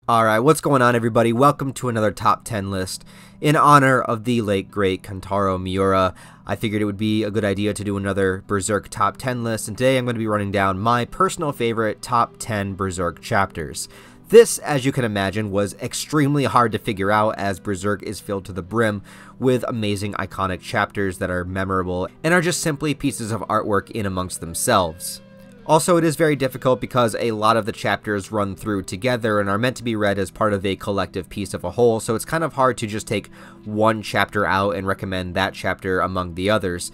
Alright, what's going on everybody? Welcome to another top 10 list. In honor of the late great Kentaro Miura, I figured it would be a good idea to do another Berserk top 10 list, and today I'm going to be running down my personal favorite top 10 Berserk chapters. This, as you can imagine, was extremely hard to figure out as Berserk is filled to the brim with amazing iconic chapters that are memorable and are just simply pieces of artwork in amongst themselves. Also, it is very difficult because a lot of the chapters run through together and are meant to be read as part of a collective piece of a whole, so it's kind of hard to just take one chapter out and recommend that chapter among the others.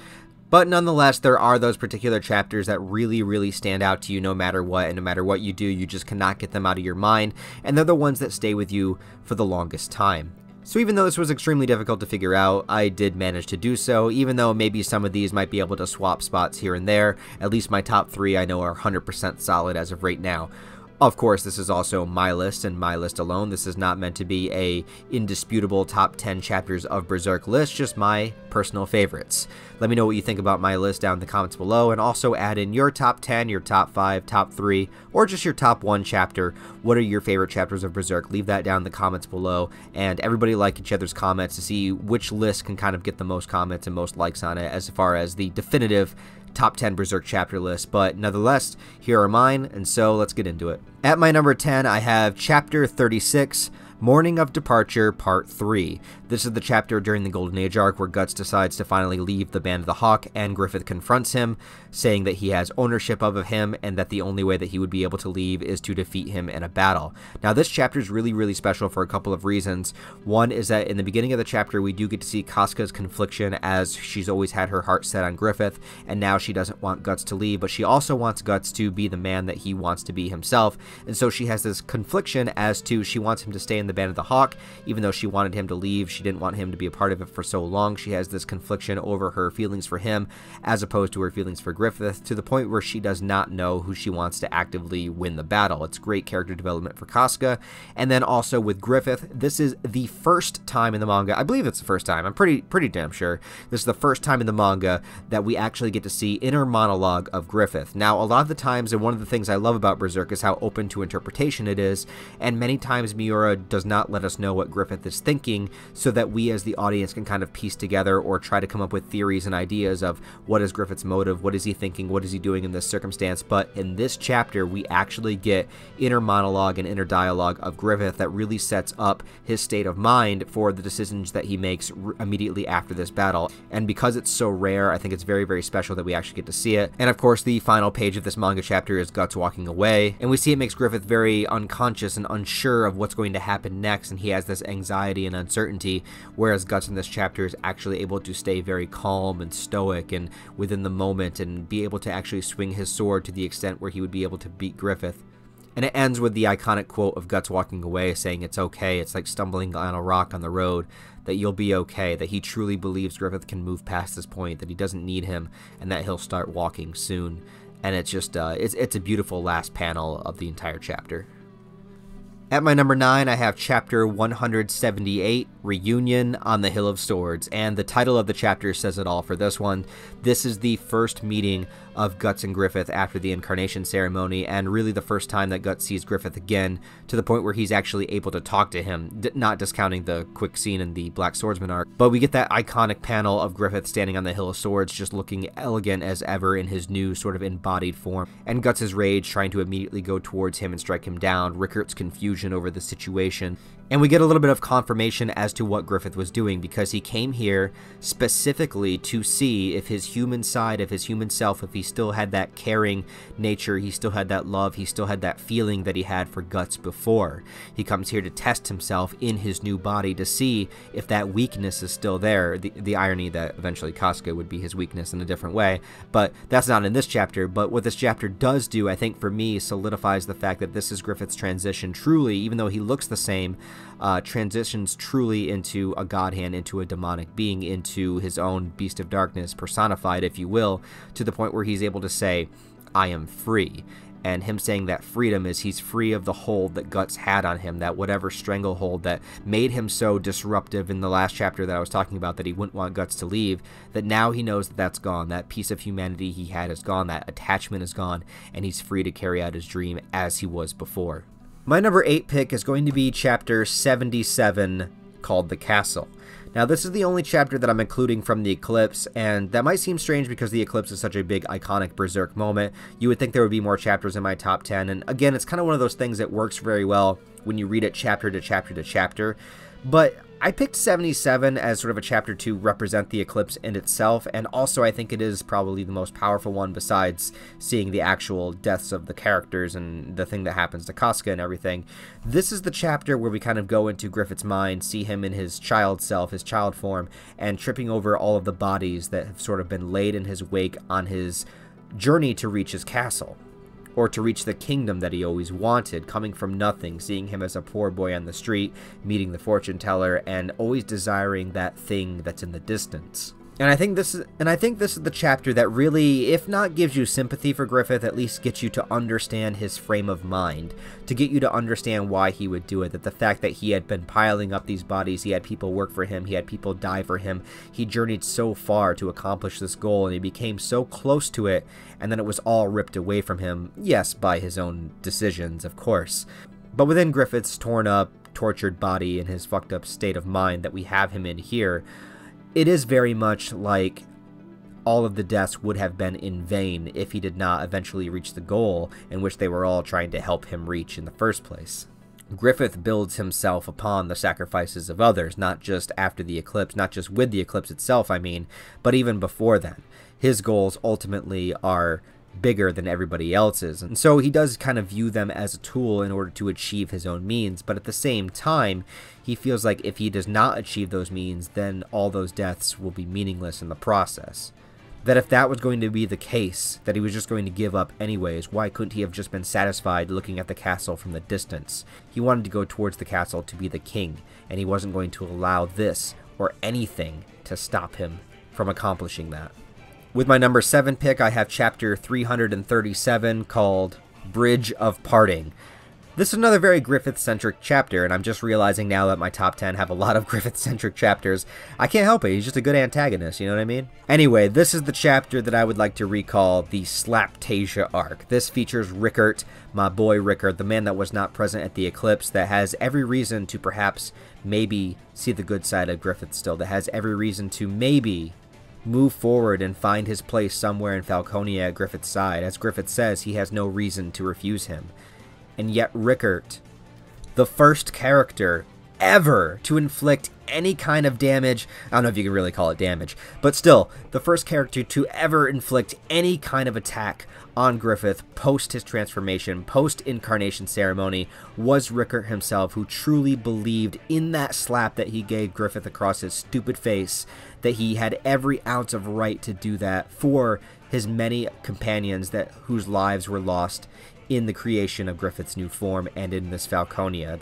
But nonetheless, there are those particular chapters that really stand out to you no matter what, and no matter what you do, you just cannot get them out of your mind, and they're the ones that stay with you for the longest time. So even though this was extremely difficult to figure out, I did manage to do so, even though maybe some of these might be able to swap spots here and there. At least my top 3 I know are 100% solid as of right now. Of course, this is also my list and my list alone. This is not meant to be a indisputable top 10 chapters of Berserk list, just my personal favorites. Let me know what you think about my list down in the comments below, and also add in your top 10, your top 5, top 3, or just your top 1 chapter. What are your favorite chapters of Berserk? Leave that down in the comments below, and everybody like each other's comments to see which list can kind of get the most comments and most likes on it as far as the definitive top 10 Berserk chapter list, but nonetheless, here are mine, and so let's get into it. At my number 10, I have Chapter 36, Morning of Departure, Part 3. This is the chapter during the Golden Age arc where Guts decides to finally leave the Band of the Hawk, and Griffith confronts him, saying that he has ownership of him, and that the only way that he would be able to leave is to defeat him in a battle. Now, this chapter is really special for a couple of reasons. One is that in the beginning of the chapter, we do get to see Casca's confliction, as she's always had her heart set on Griffith, and now she doesn't want Guts to leave, but she also wants Guts to be the man that he wants to be himself, and so she has this confliction as to she wants him to stay in the Band of the Hawk, even though she wanted him to leave. She didn't want him to be a part of it for so long. She has this confliction over her feelings for him as opposed to her feelings for Griffith, to the point where she does not know who she wants to actively win the battle. It's great character development for Casca. And then also with Griffith, this is the first time in the manga, I believe it's the first time, I'm pretty damn sure, this is the first time in the manga that we actually get to see inner monologue of Griffith. Now, a lot of the times, and one of the things I love about Berserk is how open to interpretation it is, and many times Miura does not let us know what Griffith is thinking, so that we as the audience can kind of piece together or try to come up with theories and ideas of what is Griffith's motive, what is he thinking, what is he doing in this circumstance. But in this chapter, we actually get inner monologue and inner dialogue of Griffith that really sets up his state of mind for the decisions that he makes immediately after this battle. And because it's so rare, I think it's very special that we actually get to see it. And of course, the final page of this manga chapter is Guts walking away, and we see it makes Griffith very unconscious and unsure of what's going to happen next, and he has this anxiety and uncertainty, whereas Guts in this chapter is actually able to stay very calm and stoic and within the moment and be able to actually swing his sword to the extent where he would be able to beat Griffith. And it ends with the iconic quote of Guts walking away, saying it's okay, it's like stumbling on a rock on the road, that you'll be okay, that he truly believes Griffith can move past this point, that he doesn't need him, and that he'll start walking soon. And it's just, it's a beautiful last panel of the entire chapter. At my number 9, I have Chapter 178, Reunion on the Hill of Swords, and the title of the chapter says it all for this one. This is the first meeting of Guts and Griffith after the incarnation ceremony, and really the first time that Guts sees Griffith again, to the point where he's actually able to talk to him, not discounting the quick scene in the Black Swordsman arc. But we get that iconic panel of Griffith standing on the Hill of Swords, just looking elegant as ever in his new sort of embodied form, and Guts' rage trying to immediately go towards him and strike him down, Rickert's confusion over the situation. And we get a little bit of confirmation as to what Griffith was doing, because he came here specifically to see if his human side, if his human self, if he still had that caring nature, he still had that love, he still had that feeling that he had for Guts before. He comes here to test himself in his new body to see if that weakness is still there. The irony that eventually Casca would be his weakness in a different way, but that's not in this chapter. But what this chapter does do, I think for me, solidifies the fact that this is Griffith's transition truly, even though he looks the same, transitions truly into a god hand, into a demonic being, into his own beast of darkness personified, if you will, to the point where he's able to say, I am free. And him saying that freedom is he's free of the hold that Guts had on him, that whatever stranglehold that made him so disruptive in the last chapter that I was talking about, that he wouldn't want Guts to leave, that now he knows that that's gone. That piece of humanity he had is gone, that attachment is gone, and he's free to carry out his dream as he was before. My number 8 pick is going to be chapter 77, called The Castle. Now, this is the only chapter that I'm including from the Eclipse, and that might seem strange because the Eclipse is such a big, iconic Berserk moment. You would think there would be more chapters in my top 10, and again, it's kind of one of those things that works very well when you read it chapter to chapter to chapter. But I picked 77 as sort of a chapter to represent the Eclipse in itself, and also I think it is probably the most powerful one besides seeing the actual deaths of the characters and the thing that happens to Casca and everything. This is the chapter where we kind of go into Griffith's mind, see him in his child self, his child form, and tripping over all of the bodies that have sort of been laid in his wake on his journey to reach his castle, or to reach the kingdom that he always wanted, coming from nothing, seeing him as a poor boy on the street, meeting the fortune teller, and always desiring that thing that's in the distance. And I think this is the chapter that really, if not gives you sympathy for Griffith, at least gets you to understand his frame of mind, to get you to understand why he would do it, that the fact that he had been piling up these bodies, he had people work for him, he had people die for him, he journeyed so far to accomplish this goal, and he became so close to it, and then it was all ripped away from him, yes, by his own decisions, of course. But within Griffith's torn up, tortured body and his fucked up state of mind that we have him in here, it is very much like all of the deaths would have been in vain if he did not eventually reach the goal in which they were all trying to help him reach in the first place. Griffith builds himself upon the sacrifices of others, not just after the Eclipse, not just with the Eclipse itself, I mean, but even before then. His goals ultimately are bigger than everybody else's, and so he does kind of view them as a tool in order to achieve his own means, but at the same time, he feels like if he does not achieve those means, then all those deaths will be meaningless in the process. That if that was going to be the case, that he was just going to give up anyways, why couldn't he have just been satisfied looking at the castle from the distance? He wanted to go towards the castle to be the king, and he wasn't going to allow this or anything to stop him from accomplishing that. With my number 7 pick, I have chapter 337 called Bridge of Parting. This is another very Griffith-centric chapter, and I'm just realizing now that my top 10 have a lot of Griffith-centric chapters. I can't help it, he's just a good antagonist, you know what I mean? Anyway, this is the chapter that I would like to recall the Slaptasia Arc. This features Rickert, my boy Rickert, the man that was not present at the Eclipse, that has every reason to perhaps maybe see the good side of Griffith still, that has every reason to maybe move forward and find his place somewhere in Falconia at Griffith's side. As Griffith says, he has no reason to refuse him. And yet Rickert, the first character ever to inflict any kind of damage, I don't know if you can really call it damage, but still, the first character to ever inflict any kind of attack on Griffith post his transformation, post incarnation ceremony, was Rickert himself, who truly believed in that slap that he gave Griffith across his stupid face, that he had every ounce of right to do that for his many companions whose lives were lost in the creation of Griffith's new form and in this Falconia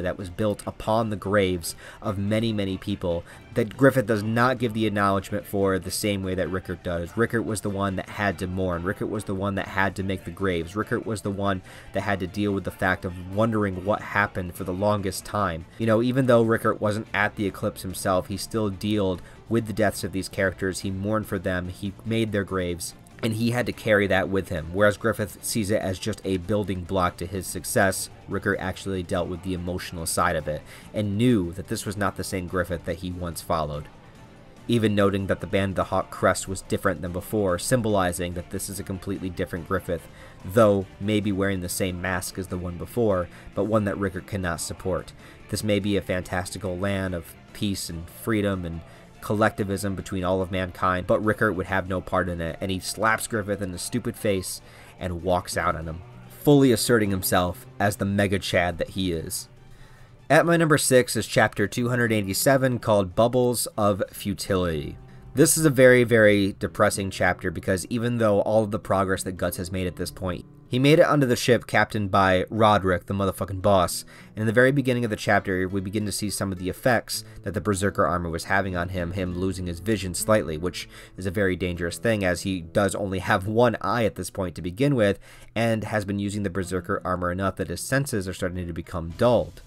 that was built upon the graves of many, many people that Griffith does not give the acknowledgement for the same way that Rickert does. Rickert was the one that had to mourn. Rickert was the one that had to make the graves. Rickert was the one that had to deal with the fact of wondering what happened for the longest time. You know, even though Rickert wasn't at the Eclipse himself, he still dealt with the deaths of these characters. He mourned for them. He made their graves. And he had to carry that with him. Whereas Griffith sees it as just a building block to his success, Rickert actually dealt with the emotional side of it, and knew that this was not the same Griffith that he once followed. Even noting that the Band of the Hawk crest was different than before, symbolizing that this is a completely different Griffith, though maybe wearing the same mask as the one before, but one that Rickert cannot support. This may be a fantastical land of peace and freedom and collectivism between all of mankind, but Rickert would have no part in it, and he slaps Griffith in the stupid face and walks out on him, fully asserting himself as the mega chad that he is. At my number 6 is chapter 287 called Bubbles of Futility. This is a very, very depressing chapter because even though all of the progress that Guts has made at this point, he made it onto the ship captained by Roderick, the motherfucking boss, and in the very beginning of the chapter, we begin to see some of the effects that the Berserker armor was having on him losing his vision slightly, which is a very dangerous thing as he does only have one eye at this point to begin with, and has been using the Berserker armor enough that his senses are starting to become dulled.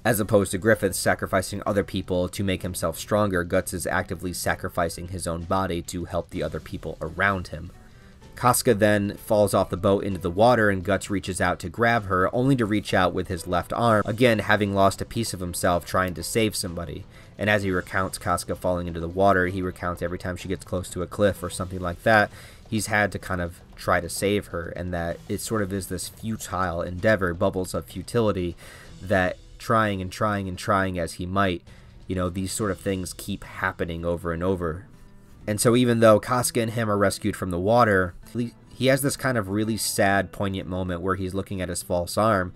As opposed to Griffith sacrificing other people to make himself stronger, Guts is actively sacrificing his own body to help the other people around him. Casca then falls off the boat into the water, and Guts reaches out to grab her, only to reach out with his left arm, again having lost a piece of himself trying to save somebody. And as he recounts Casca falling into the water, he recounts every time she gets close to a cliff or something like that, he's had to kind of try to save her, and that it sort of is this futile endeavor, bubbles of futility, that trying and trying and trying as he might, you know, these sort of things keep happening over and over. And so even though Casca and him are rescued from the water, he has this kind of really sad, poignant moment where he's looking at his false arm,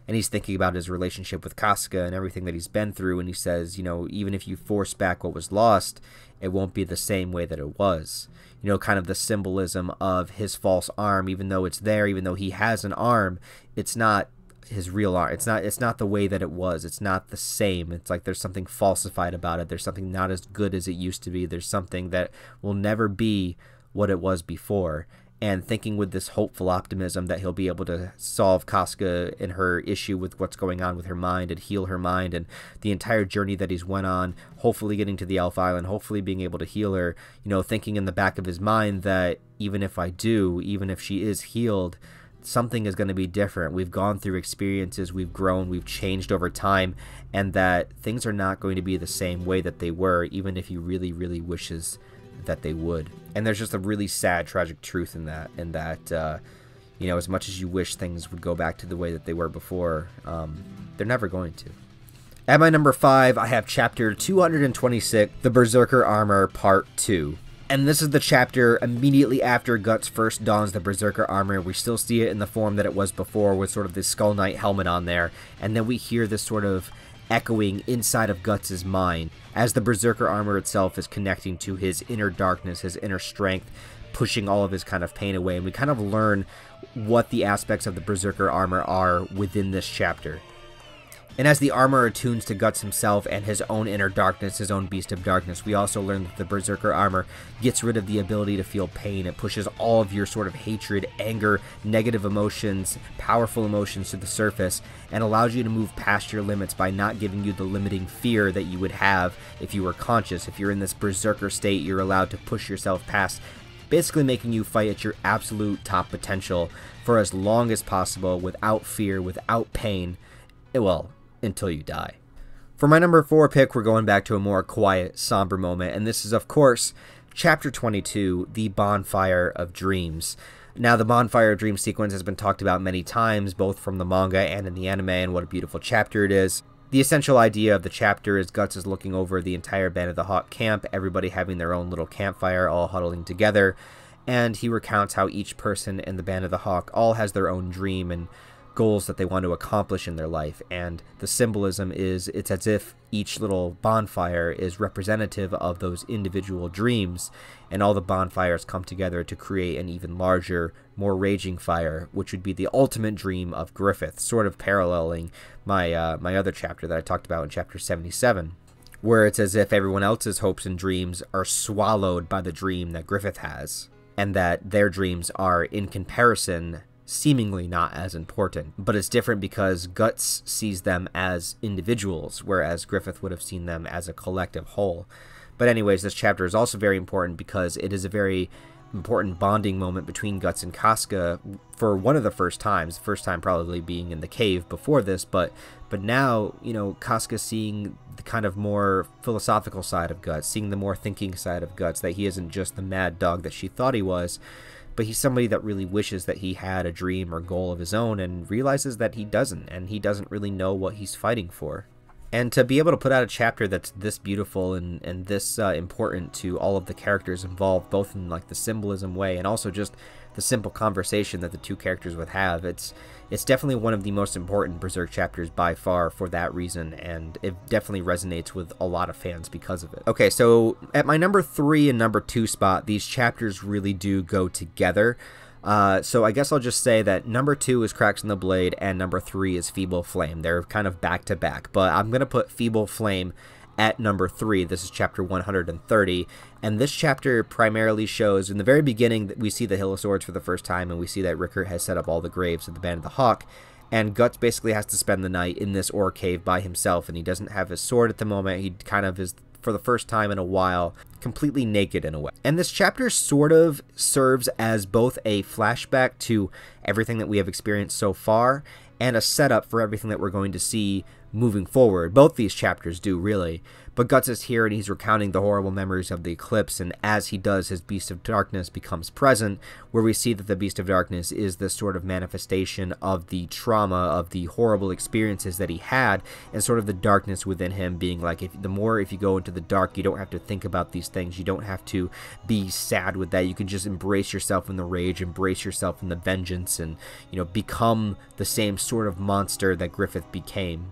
and he's thinking about his relationship with Casca and everything that he's been through, and he says, you know, even if you force back what was lost, it won't be the same way that it was. You know, kind of the symbolism of his false arm, even though it's there, even though he has an arm, it's not his real arm. It's not the way that it was. It's not the same. It's like there's something falsified about it. There's something not as good as it used to be. There's something that will never be what it was before. And thinking with this hopeful optimism that he'll be able to solve Casca and her issue with what's going on with her mind and heal her mind, and the entire journey that he's went on, hopefully getting to the Elf Island, hopefully being able to heal her, you know, thinking in the back of his mind that even if she is healed, something is going to be different. We've gone through experiences, we've grown, we've changed over time, and that things are not going to be the same way that they were, even if he really, really wishes that they would. And there's just a really sad, tragic truth in that, you know, as much as you wish things would go back to the way that they were before, they're never going to. At my number 5, I have chapter 226, The Berserker Armor Part 2. And this is the chapter immediately after Guts first dons the Berserker armor. We still see it in the form that it was before, with sort of this Skull Knight helmet on there. And then we hear this sort of echoing inside of Guts' mind as the Berserker armor itself is connecting to his inner darkness, his inner strength, pushing all of his kind of pain away. And we kind of learn what the aspects of the Berserker armor are within this chapter. And as the armor attunes to Guts himself and his own inner darkness, his own beast of darkness, we also learn that the Berserker armor gets rid of the ability to feel pain. It pushes all of your sort of hatred, anger, negative emotions, powerful emotions to the surface, and allows you to move past your limits by not giving you the limiting fear that you would have if you were conscious. If you're in this Berserker state, you're allowed to push yourself past, basically making you fight at your absolute top potential for as long as possible, without fear, without pain, well, until you die. For my number 4 pick, we're going back to a more quiet, somber moment, and this is, of course, chapter 22, The Bonfire of Dreams. Now, the Bonfire of Dreams sequence has been talked about many times, both from the manga and in the anime, and what a beautiful chapter it is. The essential idea of the chapter is Guts is looking over the entire Band of the Hawk camp, everybody having their own little campfire, all huddling together, and he recounts how each person in the Band of the Hawk all has their own dream and goals that they want to accomplish in their life, and the symbolism is it's as if each little bonfire is representative of those individual dreams, and all the bonfires come together to create an even larger, more raging fire, which would be the ultimate dream of Griffith, sort of paralleling my my other chapter that I talked about in chapter 77, where it's as if everyone else's hopes and dreams are swallowed by the dream that Griffith has, and that their dreams are, in comparison, seemingly not as important. But it's different because Guts sees them as individuals, whereas Griffith would have seen them as a collective whole. But anyways, this chapter is also very important because it is a very important bonding moment between Guts and Casca for one of the first times. The first time probably being in the cave before this, but now, you know, Casca seeing the kind of more philosophical side of Guts, seeing the more thinking side of Guts, that he isn't just the mad dog that she thought he was, but he's somebody that really wishes that he had a dream or goal of his own, and realizes that he doesn't, and he doesn't really know what he's fighting for. And to be able to put out a chapter that's this beautiful and this important to all of the characters involved, both in like the symbolism way and also just the simple conversation that the two characters would have, it's definitely one of the most important Berserk chapters by far for that reason, and it definitely resonates with a lot of fans because of it. Okay, so at my number 3 and number 2 spot, these chapters really do go together. So I guess I'll just say that number 2 is Cracks in the Blade and number 3 is Feeble Flame. They're kind of back to back, but I'm going to put Feeble Flame at number 3. This is chapter 130, and this chapter primarily shows, in the very beginning, that we see the Hill of Swords for the first time, and we see that Rickert has set up all the graves of the Band of the Hawk, and Guts basically has to spend the night in this ore cave by himself, and he doesn't have his sword at the moment. He kind of is for the first time in a while, completely naked in a way. And this chapter sort of serves as both a flashback to everything that we have experienced so far and a setup for everything that we're going to see moving forward. Both these chapters do, really. But Guts is here and he's recounting the horrible memories of the eclipse, and as he does, his Beast of Darkness becomes present, where we see that the Beast of Darkness is this sort of manifestation of the trauma, of the horrible experiences that he had, and sort of the darkness within him being like, if you go into the dark, you don't have to think about these things, you don't have to be sad with that, you can just embrace yourself in the rage, embrace yourself in the vengeance, and, you know, become the same sort of monster that Griffith became.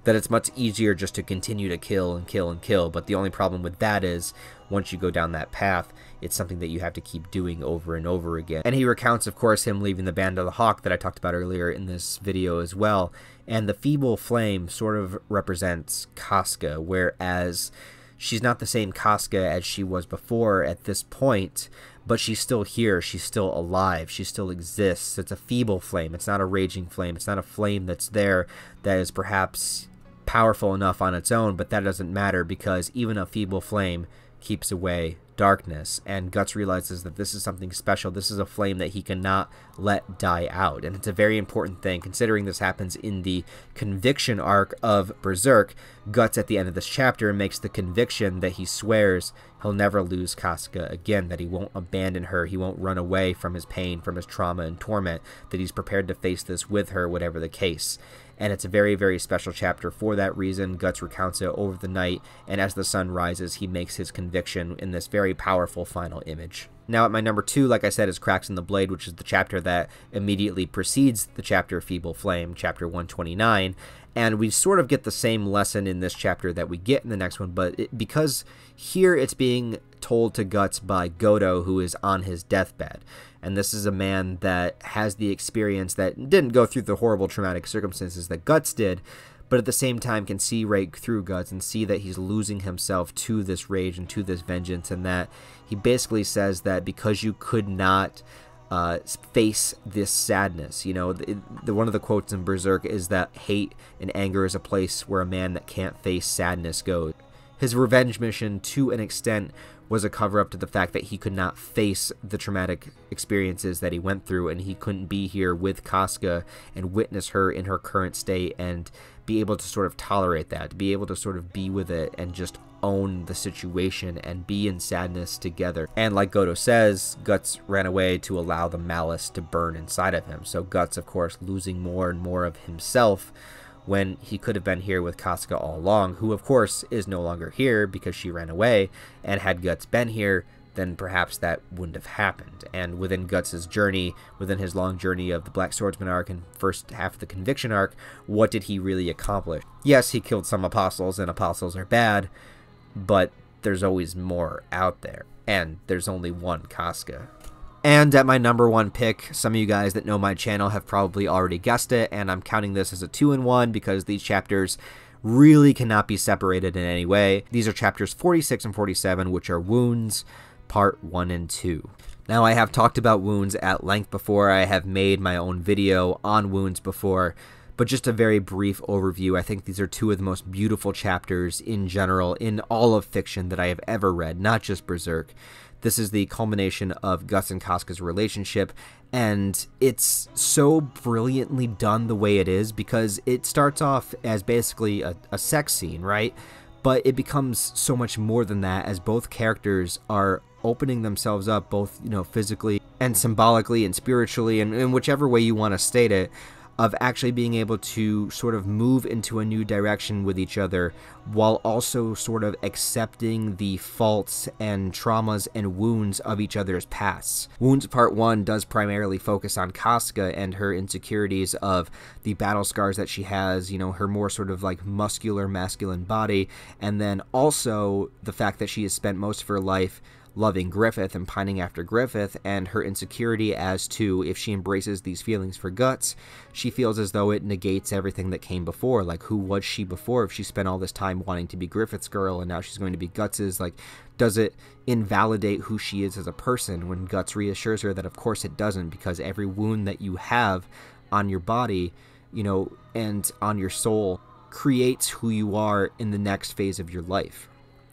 That it's much easier just to continue to kill and kill and kill, but the only problem with that is once you go down that path, it's something that you have to keep doing over and over again. And he recounts, of course, him leaving the Band of the Hawk that I talked about earlier in this video as well, and the feeble flame sort of represents Casca, whereas she's not the same Casca as she was before at this point, but she's still here, she's still alive, she still exists. It's a feeble flame, it's not a raging flame, it's not a flame that's there that is perhaps powerful enough on its own, but that doesn't matter because even a feeble flame keeps away darkness, and Guts realizes that this is something special. This is a flame that he cannot let die out, and it's a very important thing considering this happens in the conviction arc of Berserk. Guts at the end of this chapter makes the conviction that he swears he'll never lose Casca again, that he won't abandon her, he won't run away from his pain, from his trauma and torment, that he's prepared to face this with her, whatever the case. And it's a very, very special chapter for that reason. Guts recounts it over the night, and as the sun rises, he makes his conviction in this very powerful final image. Now at my number 2, like I said, is Cracks in the Blade, which is the chapter that immediately precedes the chapter Feeble Flame, chapter 129, and we sort of get the same lesson in this chapter that we get in the next one, but because here it's being told to Guts by Godo, who is on his deathbed. And this is a man that has the experience that didn't go through the horrible traumatic circumstances that Guts did, but at the same time can see right through Guts and see that he's losing himself to this rage and to this vengeance, and that he basically says that because you could not face this sadness, you know, one of the quotes in Berserk is that hate and anger is a place where a man that can't face sadness goes. His revenge mission, to an extent, was a cover-up to the fact that he could not face the traumatic experiences that he went through, and he couldn't be here with Casca and witness her in her current state and be able to sort of tolerate that, to be able to sort of be with it and just own the situation and be in sadness together. And like Godo says, Guts ran away to allow the malice to burn inside of him. So Guts, of course, losing more and more of himself when he could have been here with Casca all along, who of course is no longer here because she ran away, and had Guts been here, then perhaps that wouldn't have happened. And within Guts' journey, within his long journey of the Black Swordsman arc and first half of the Conviction arc, what did he really accomplish? Yes, he killed some apostles, and apostles are bad, but there's always more out there, and there's only one Casca. And at my number 1 pick, some of you guys that know my channel have probably already guessed it, and I'm counting this as a 2-in-1 because these chapters really cannot be separated in any way. These are chapters 46 and 47, which are Wounds, part 1 and 2. Now, I have talked about Wounds at length before. I have made my own video on Wounds before, but just a very brief overview. I think these are 2 of the most beautiful chapters in general in all of fiction that I have ever read, not just Berserk. This is the culmination of Guts and Casca's relationship, and it's so brilliantly done the way it is because it starts off as basically a sex scene, right? But it becomes so much more than that as both characters are opening themselves up, both, you know, physically and symbolically and spiritually, and in whichever way you want to state it, of actually being able to sort of move into a new direction with each other while also sort of accepting the faults and traumas and wounds of each other's pasts. Wounds Part 1 does primarily focus on Casca and her insecurities of the battle scars that she has, you know, her more sort of like muscular masculine body, and then also the fact that she has spent most of her life loving Griffith and pining after Griffith, and her insecurity as to if she embraces these feelings for Guts, she feels as though it negates everything that came before. Like, who was she before if she spent all this time wanting to be Griffith's girl and now she's going to be Guts's? Like, does it invalidate who she is as a person? When Guts reassures her that of course it doesn't, because every wound that you have on your body, you know, and on your soul creates who you are in the next phase of your life.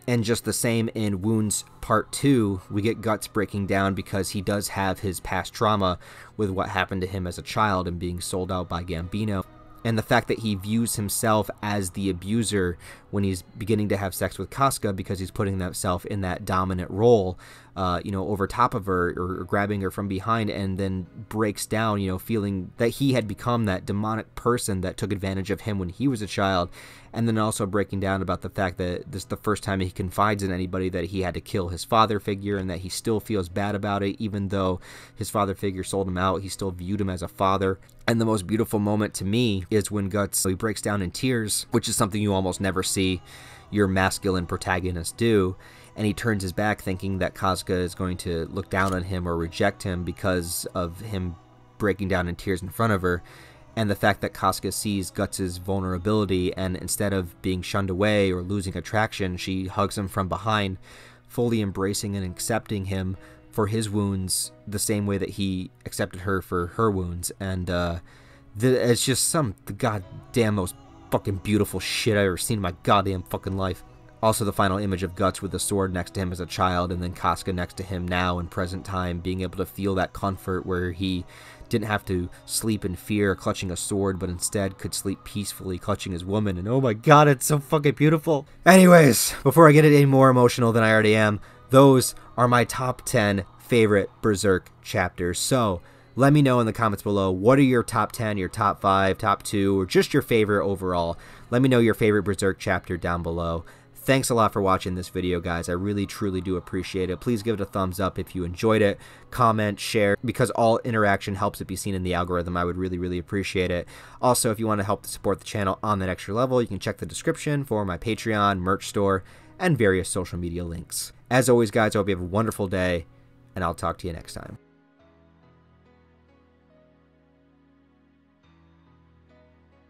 And just the same in Wounds Part 2, we get Guts breaking down because he does have his past trauma with what happened to him as a child and being sold out by Gambino. And the fact that he views himself as the abuser when he's beginning to have sex with Casca because he's putting himself in that dominant role, over top of her or grabbing her from behind, and then breaks down, feeling that he had become that demonic person that took advantage of him when he was a child. And then also breaking down about the fact that this is the first time he confides in anybody that he had to kill his father figure and that he still feels bad about it. Even though his father figure sold him out, he still viewed him as a father. And the most beautiful moment to me is when Guts, he breaks down in tears, which is something you almost never see your masculine protagonist do. And he turns his back thinking that Casca is going to look down on him or reject him because of him breaking down in tears in front of her. And the fact that Casca sees Guts' vulnerability, and instead of being shunned away or losing attraction, she hugs him from behind, fully embracing and accepting him for his wounds the same way that he accepted her for her wounds. And it's just the goddamn most fucking beautiful shit I've ever seen in my goddamn fucking life. Also, the final image of Guts with the sword next to him as a child, and then Casca next to him now in present time, being able to feel that comfort where he didn't have to sleep in fear clutching a sword, but instead could sleep peacefully clutching his woman. And oh my god, it's so fucking beautiful. Anyways, before I get any more emotional than I already am, those are my top 10 favorite Berserk chapters. So let me know in the comments below, what are your top 10, your top 5, top 2, or just your favorite overall. Let me know your favorite Berserk chapter down below. Thanks a lot for watching this video, guys. I really, truly do appreciate it. Please give it a thumbs up if you enjoyed it. Comment, share, because all interaction helps it be seen in the algorithm. I would really, really appreciate it. Also, if you want to help to support the channel on that extra level, you can check the description for my Patreon, merch store, and various social media links. As always, guys, I hope you have a wonderful day, and I'll talk to you next time.